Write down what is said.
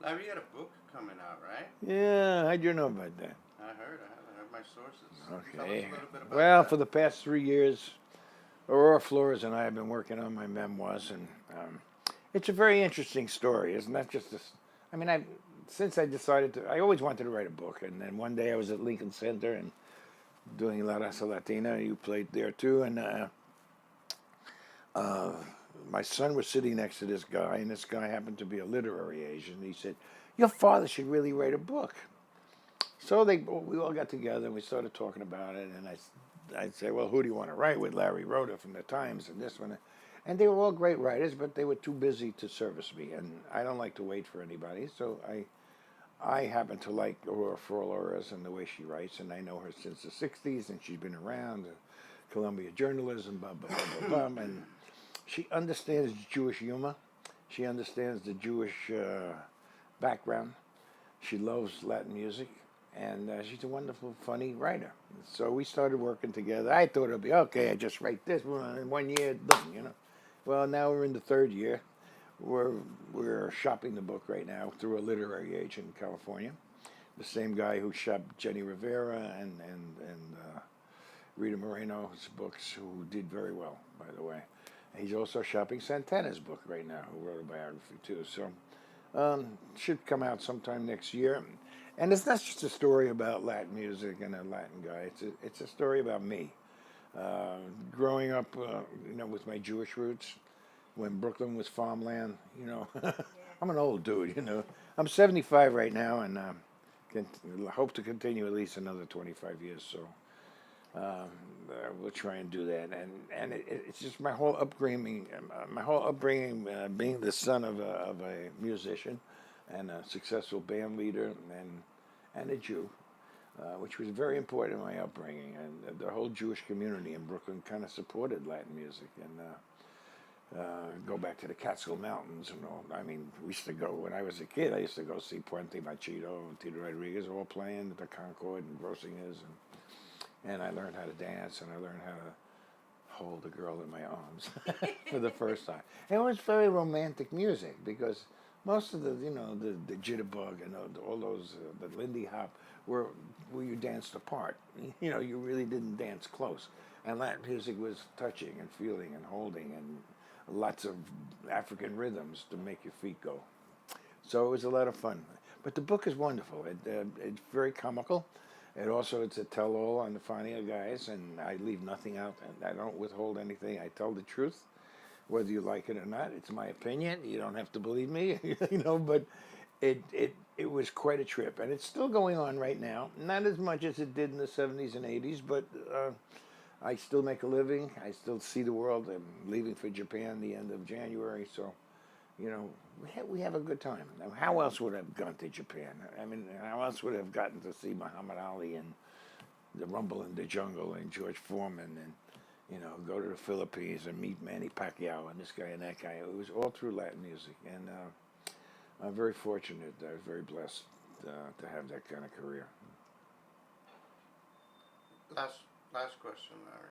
Larry, you got a book coming out, right? Yeah, how'd you know about that? I heard my sources. Tell us Okay. a little bit about Well, for that. the past 3 years, Aurora Flores and I have been working on my memoirs, and it's a very interesting story. It's not just this. I mean, since I decided to, I always wanted to write a book, and then one day I was at Lincoln Center and doing La Raza Latina. You played there too, and uh, my son was sitting next to this guy, and this guy happened to be a literary agent. He said, "Your father should really write a book." So we all got together and we started talking about it, and I'd say, "Well, who do you want to write with?" Larry Rhoda from the Times and this one, and they were all great writers, but they were too busy to service me, and I don't like to wait for anybody. So I happen to like Aurora Flores and the way she writes, and I know her since the '60s, and she's been around Columbia journalism, blah blah blah blah blah, and she understands Jewish humor. She understands the Jewish background. She loves Latin music, and she's a wonderful, funny writer. So we started working together. I thought it'd be okay. I just write this in 1 year, done. Well, now we're in the third year. We're we're shopping the book right now through a literary agent in California. The same guy who shopped Jenny Rivera and Rita Moreno's books, who did very well, by the way. He's also shopping Santana's book right now, who wrote a biography too. So should come out sometime next year. And it's not just a story about Latin music and a Latin guy. It's a story about me. Uh, Growing up, with my Jewish roots, when Brooklyn was farmland, I'm an old dude. I'm 75 right now, and can hope to continue at least another 25 years. So we'll try and do that. And it's just my whole upbringing, being the son of a musician and a successful band leader and a Jew, which was very important in my upbringing. And the whole Jewish community in Brooklyn kind of supported Latin music. And go back to the Catskill Mountains and all. I mean, we used to go, when I was a kid, I used to go see Puente Machito and Tito Rodriguez all playing at the Concord and Grossinger's. And I learned how to dance, and I learned how to hold a girl in my arms for the first time. And it was very romantic music because most of the jitterbug and all those, the Lindy Hop, were where you danced apart. You really didn't dance close. And Latin music was touching and feeling and holding and lots of African rhythms to make your feet go. So it was a lot of fun. But the book is wonderful. It's very comical. It's a tell-all on the Fania guys, and I leave nothing out. And I don't withhold anything. I tell the truth, whether you like it or not. It's my opinion. You don't have to believe me, But it was quite a trip, and it's still going on right now. Not as much as it did in the '70s and '80s, but I still make a living. I still see the world. I'm leaving for Japan the end of January, so we have a good time. Now, how else would I have gone to Japan? I mean, how else would I have gotten to see Muhammad Ali and the Rumble in the Jungle and George Foreman and go to the Philippines and meet Manny Pacquiao and this guy and that guy? It was all through Latin music, and I'm very fortunate. I was very blessed to have that kind of career. Last last question, Larry.